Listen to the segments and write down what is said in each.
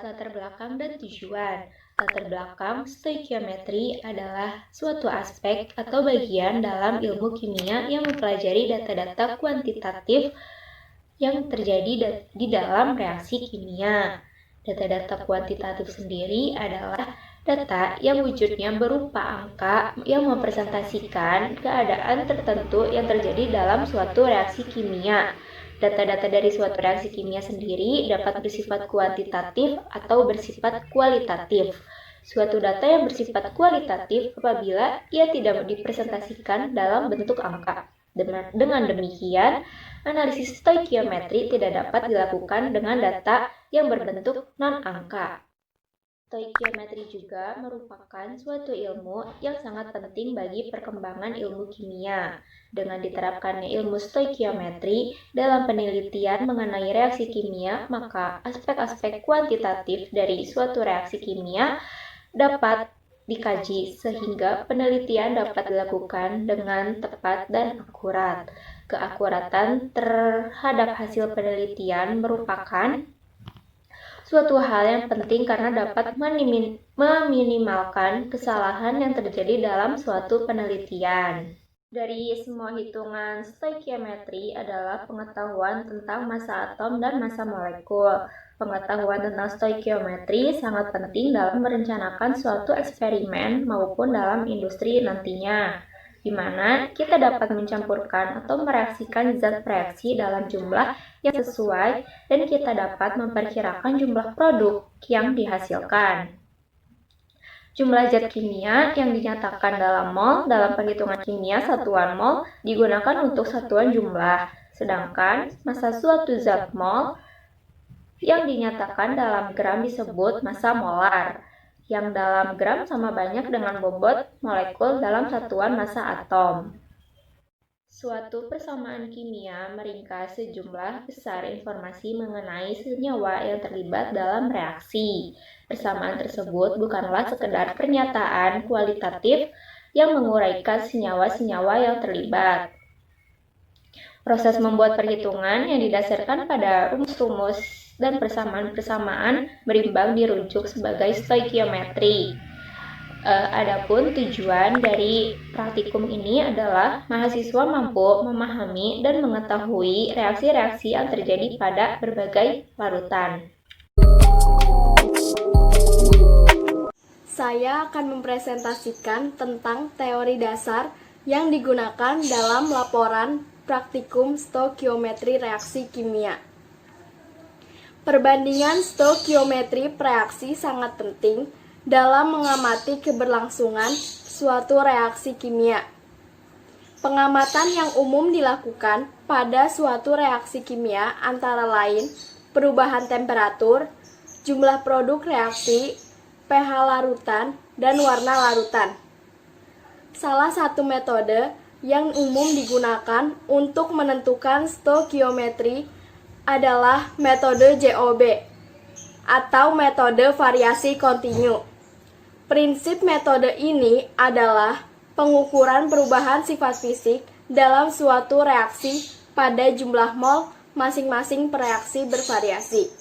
latar belakang dan tujuan. Latar belakang stoikiometri adalah suatu aspek atau bagian dalam ilmu kimia yang mempelajari data-data kuantitatif yang terjadi di dalam reaksi kimia. Data-data kuantitatif sendiri adalah data yang wujudnya berupa angka yang mempresentasikan keadaan tertentu yang terjadi dalam suatu reaksi kimia. Data-data dari suatu reaksi kimia sendiri dapat bersifat kuantitatif atau bersifat kualitatif. Suatu data yang bersifat kualitatif apabila ia tidak dipresentasikan dalam bentuk angka. Dengan demikian, analisis stoikiometri tidak dapat dilakukan dengan data yang berbentuk non-angka. Stoikiometri juga merupakan suatu ilmu yang sangat penting bagi perkembangan ilmu kimia. Dengan diterapkannya ilmu stoikiometri dalam penelitian mengenai reaksi kimia, maka aspek-aspek kuantitatif dari suatu reaksi kimia dapat dikaji sehingga penelitian dapat dilakukan dengan tepat dan akurat. Keakuratan terhadap hasil penelitian merupakan suatu hal yang penting karena dapat meminimalkan kesalahan yang terjadi dalam suatu penelitian. Dari semua hitungan stoikiometri adalah pengetahuan tentang massa atom dan massa molekul. Pengetahuan tentang stoikiometri sangat penting dalam merencanakan suatu eksperimen maupun dalam industri nantinya, di mana kita dapat mencampurkan atau mereaksikan zat reaksi dalam jumlah yang sesuai dan kita dapat memperkirakan jumlah produk yang dihasilkan. Jumlah zat kimia yang dinyatakan dalam mol dalam perhitungan kimia satuan mol digunakan untuk satuan jumlah, sedangkan massa suatu zat mol yang dinyatakan dalam gram disebut massa molar, yang dalam gram sama banyak dengan bobot molekul dalam satuan massa atom. Suatu persamaan kimia meringkas sejumlah besar informasi mengenai senyawa yang terlibat dalam reaksi. Persamaan tersebut bukanlah sekedar pernyataan kualitatif yang menguraikan senyawa-senyawa yang terlibat. Proses membuat perhitungan yang didasarkan pada rumus-rumus dan persamaan-persamaan berimbang dirujuk sebagai stoikiometri. Adapun tujuan dari praktikum ini adalah mahasiswa mampu memahami dan mengetahui reaksi-reaksi yang terjadi pada berbagai larutan. Saya akan mempresentasikan tentang teori dasar yang digunakan dalam laporan praktikum stoikiometri reaksi kimia. Perbandingan stoikiometri reaksi sangat penting dalam mengamati keberlangsungan suatu reaksi kimia. Pengamatan yang umum dilakukan pada suatu reaksi kimia antara lain perubahan temperatur, jumlah produk reaksi, pH larutan, dan warna larutan. Salah satu metode yang umum digunakan untuk menentukan stoikiometri adalah metode JOB atau metode variasi kontinu. Prinsip metode ini adalah pengukuran perubahan sifat fisik dalam suatu reaksi pada jumlah mol masing-masing reaksi bervariasi,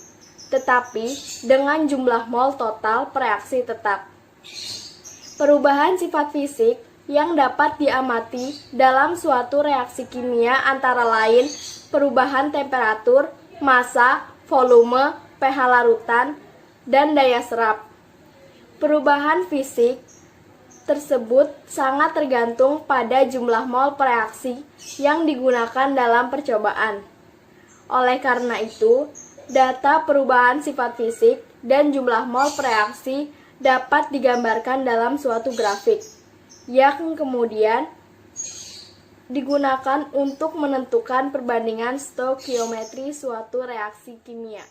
tetapi dengan jumlah mol total reaksi tetap. Perubahan sifat fisik yang dapat diamati dalam suatu reaksi kimia antara lain perubahan temperatur, massa, volume, pH larutan, dan daya serap. Perubahan fisik tersebut sangat tergantung pada jumlah mol reaksi yang digunakan dalam percobaan. Oleh karena itu, data perubahan sifat fisik dan jumlah mol reaksi dapat digambarkan dalam suatu grafik, yang kemudian digunakan untuk menentukan perbandingan stoikiometri suatu reaksi kimia.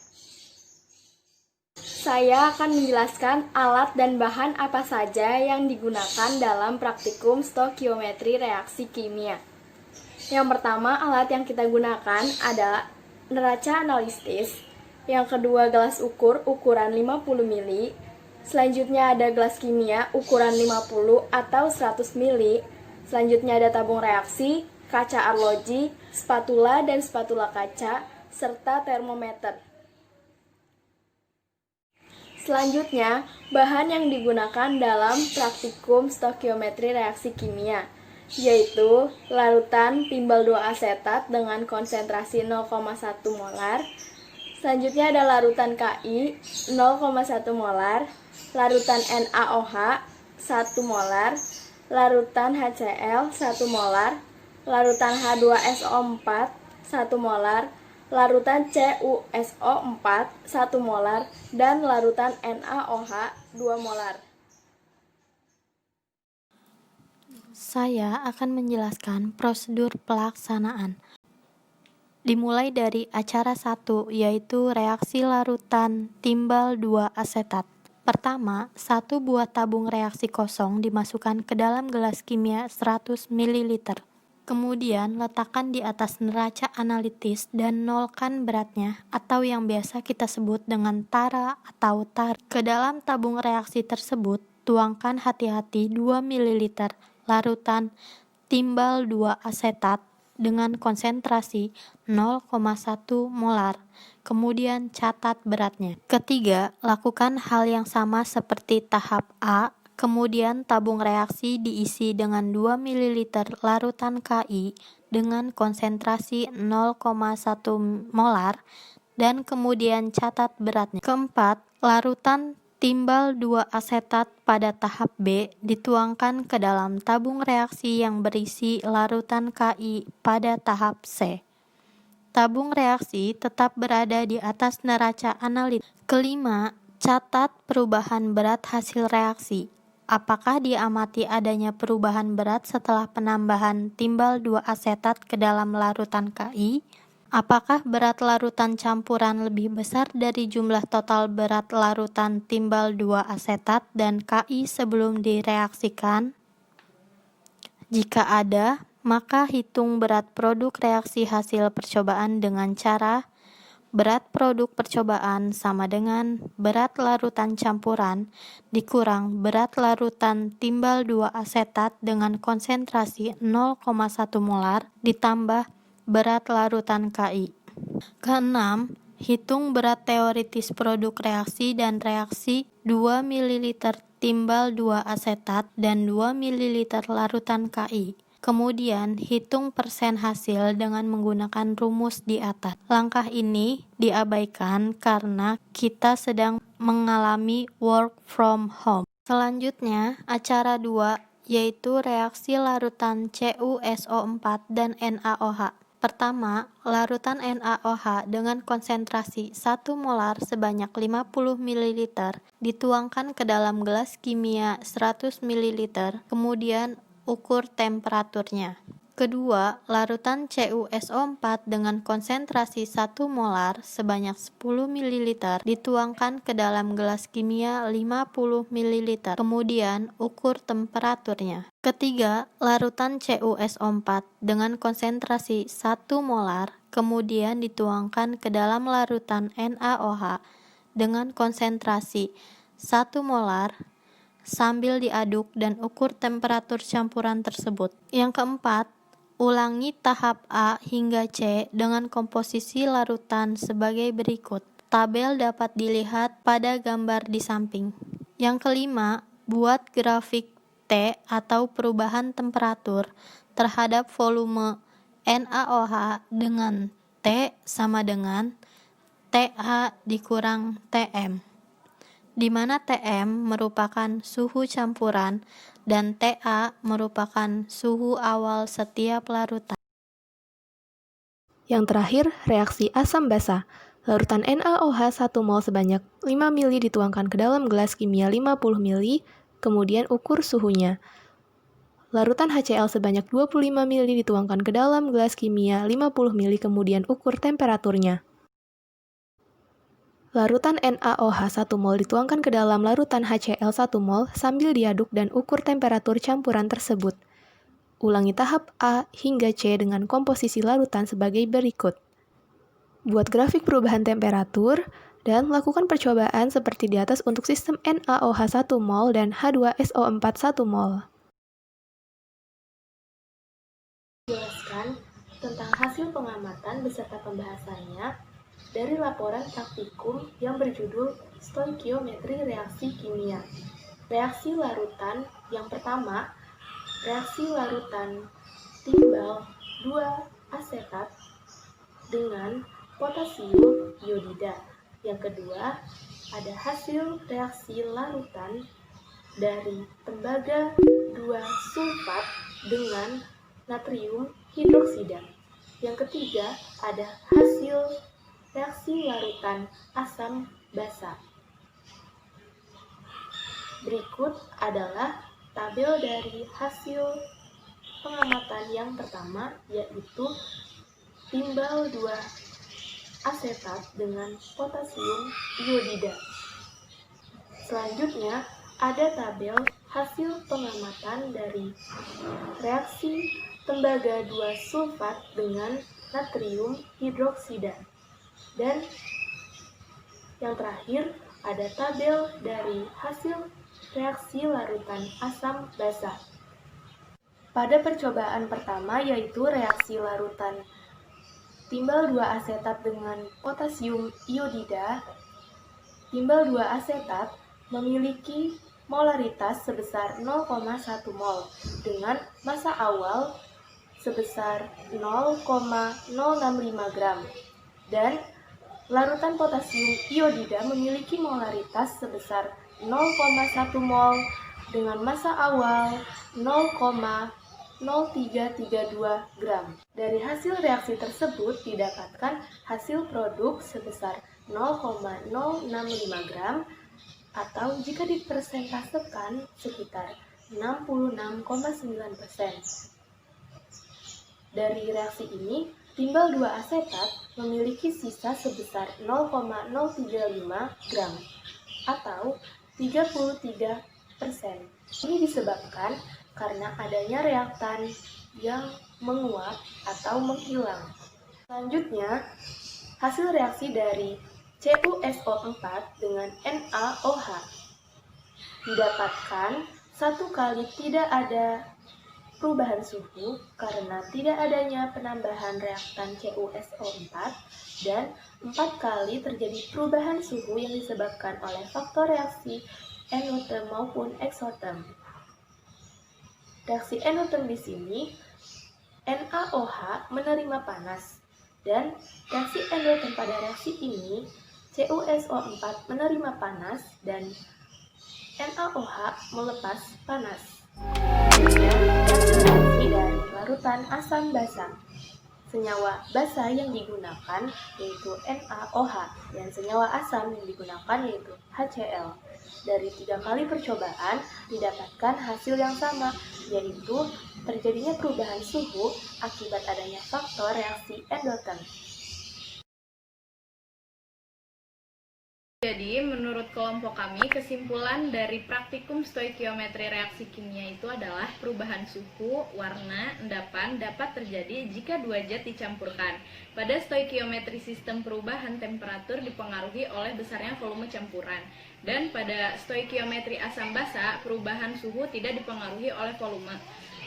Saya akan menjelaskan alat dan bahan apa saja yang digunakan dalam praktikum stoikiometri reaksi kimia. Yang pertama, alat yang kita gunakan adalah neraca analisis. Yang kedua, gelas ukur ukuran 50 ml. Selanjutnya ada gelas kimia ukuran 50 atau 100 ml. Selanjutnya ada tabung reaksi, kaca arloji, spatula dan spatula kaca, serta termometer. Selanjutnya, bahan yang digunakan dalam praktikum stokiometri reaksi kimia, yaitu larutan timbal 2 asetat dengan konsentrasi 0,1 molar. Selanjutnya ada larutan Ki 0,1 molar, larutan NaOH 1 molar, larutan HCl 1 molar, larutan H2SO4 1 molar, larutan CuSO4 1 molar, dan larutan NaOH 2 molar. Saya akan menjelaskan prosedur pelaksanaan. Dimulai dari acara 1, yaitu reaksi larutan timbal 2 asetat. Pertama, 1 buah tabung reaksi kosong dimasukkan ke dalam gelas kimia 100 ml. Kemudian, letakkan di atas neraca analitis dan nolkan beratnya atau yang biasa kita sebut dengan tara atau tar. Ke dalam tabung reaksi tersebut, tuangkan hati-hati 2 ml larutan timbal 2 asetat dengan konsentrasi 0,1 molar. Kemudian catat beratnya. Ketiga, lakukan hal yang sama seperti tahap A. Kemudian tabung reaksi diisi dengan 2 ml larutan Ki dengan konsentrasi 0,1 molar dan kemudian catat beratnya. Keempat, larutan timbal 2 asetat pada tahap B dituangkan ke dalam tabung reaksi yang berisi larutan Ki pada tahap C. Tabung reaksi tetap berada di atas neraca analitis. Kelima, catat perubahan berat hasil reaksi. Apakah diamati adanya perubahan berat setelah penambahan timbal 2 asetat ke dalam larutan Ki? Apakah berat larutan campuran lebih besar dari jumlah total berat larutan timbal 2 asetat dan Ki sebelum direaksikan? Jika ada, maka hitung berat produk reaksi hasil percobaan dengan cara berat produk percobaan sama dengan berat larutan campuran dikurang berat larutan timbal 2 asetat dengan konsentrasi 0,1 molar ditambah berat larutan Ki. Keenam, hitung berat teoritis produk reaksi dan reaksi 2 ml timbal 2 asetat dan 2 ml larutan Ki. Kemudian, hitung persen hasil dengan menggunakan rumus di atas. Langkah ini diabaikan karena kita sedang mengalami work from home. Selanjutnya, acara 2, yaitu reaksi larutan CuSO4 dan NaOH. Pertama, larutan NaOH dengan konsentrasi 1 molar sebanyak 50 ml dituangkan ke dalam gelas kimia 100 ml, kemudian ukur temperaturnya. Kedua, larutan CuSO4 dengan konsentrasi 1 molar sebanyak 10 ml dituangkan ke dalam gelas kimia 50 ml, kemudian ukur temperaturnya. Ketiga, larutan CuSO4 dengan konsentrasi 1 molar kemudian dituangkan ke dalam larutan NaOH dengan konsentrasi 1 molar sambil diaduk dan ukur temperatur campuran tersebut. Yang keempat, ulangi tahap A hingga C dengan komposisi larutan sebagai berikut. Tabel dapat dilihat pada gambar di samping. Yang kelima, buat grafik T atau perubahan temperatur terhadap volume NaOH dengan T sama dengan Ta dikurang Tm, di mana Tm merupakan suhu campuran dan Ta merupakan suhu awal setiap larutan. Yang terakhir, reaksi asam basa. Larutan NaOH 1 mol sebanyak 5 ml dituangkan ke dalam gelas kimia 50 ml, kemudian ukur suhunya. Larutan HCl sebanyak 25 ml dituangkan ke dalam gelas kimia 50 ml, kemudian ukur temperaturnya. Larutan NaOH 1 mol dituangkan ke dalam larutan HCl 1 mol sambil diaduk dan ukur temperatur campuran tersebut. Ulangi tahap A hingga C dengan komposisi larutan sebagai berikut. Buat grafik perubahan temperatur dan lakukan percobaan seperti di atas untuk sistem NaOH 1 mol dan H2SO4 1 mol. Jelaskan tentang hasil pengamatan beserta pembahasannya dari laporan praktikum yang berjudul Stoikiometri Reaksi Kimia. Reaksi larutan yang pertama, reaksi larutan timbal 2 asetat dengan potasium iodida. Yang kedua, ada hasil reaksi larutan dari tembaga 2 sulfat dengan natrium hidroksida. Yang ketiga, ada hasil reaksi larutan asam basa. Berikut adalah tabel dari hasil pengamatan yang pertama, yaitu timbal 2 asetat dengan potasium iodida. Selanjutnya, ada tabel hasil pengamatan dari reaksi tembaga 2 sulfat dengan natrium hidroksida. Dan yang terakhir, ada tabel dari hasil reaksi larutan asam basa. Pada percobaan pertama, yaitu reaksi larutan timbal 2 asetat dengan potasium iodida, timbal 2 asetat memiliki molaritas sebesar 0,1 mol dengan massa awal sebesar 0,065 gram, dan larutan potasium iodida memiliki molaritas sebesar 0,1 mol dengan massa awal 0,0332 gram. Dari hasil reaksi tersebut didapatkan hasil produk sebesar 0,065 gram atau jika dipersentasekan sekitar 66,9%. Dari reaksi ini, timbal 2 asetat memiliki sisa sebesar 0,035 gram atau 33%. Ini disebabkan karena adanya reaktan yang menguap atau menghilang. Selanjutnya, hasil reaksi dari CuSO4 dengan NaOH didapatkan satu kali tidak ada perubahan suhu karena tidak adanya penambahan reaktan CuSO4, dan 4 kali terjadi perubahan suhu yang disebabkan oleh faktor reaksi endoterm maupun eksoterm. Reaksi endoterm di sini, NaOH menerima panas, dan reaksi endoterm pada reaksi ini, CuSO4 menerima panas dan NaOH melepas panas. Reaksi dari larutan asam basa. Senyawa basa yang digunakan yaitu NaOH dan senyawa asam yang digunakan yaitu HCl. Dari 3 kali percobaan didapatkan hasil yang sama, yaitu terjadinya perubahan suhu akibat adanya faktor reaksi endoterm. Jadi, menurut kelompok kami, kesimpulan dari praktikum stoikiometri reaksi kimia itu adalah perubahan suhu, warna, endapan dapat terjadi jika 2 zat dicampurkan. Pada stoikiometri sistem perubahan temperatur dipengaruhi oleh besarnya volume campuran. Dan pada stoikiometri asam basa, perubahan suhu tidak dipengaruhi oleh volume.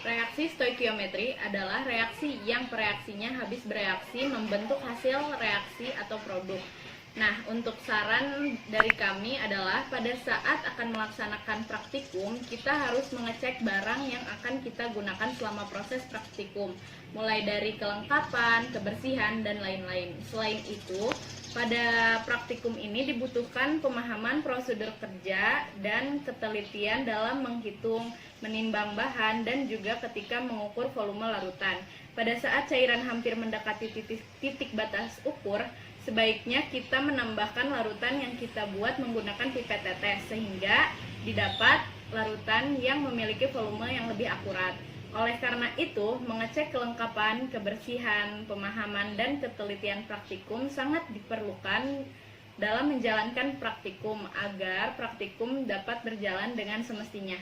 Reaksi stoikiometri adalah reaksi yang pereaksinya habis bereaksi membentuk hasil reaksi atau produk. Nah, untuk saran dari kami adalah pada saat akan melaksanakan praktikum, kita harus mengecek barang yang akan kita gunakan selama proses praktikum, mulai dari kelengkapan, kebersihan, dan lain-lain. Selain itu, pada praktikum ini dibutuhkan pemahaman prosedur kerja dan ketelitian dalam menghitung, menimbang bahan, dan juga ketika mengukur volume larutan. Pada saat cairan hampir mendekati titik batas ukur, sebaiknya kita menambahkan larutan yang kita buat menggunakan pipet tetes sehingga didapat larutan yang memiliki volume yang lebih akurat. Oleh karena itu, mengecek kelengkapan, kebersihan, pemahaman, dan ketelitian praktikum sangat diperlukan dalam menjalankan praktikum agar praktikum dapat berjalan dengan semestinya.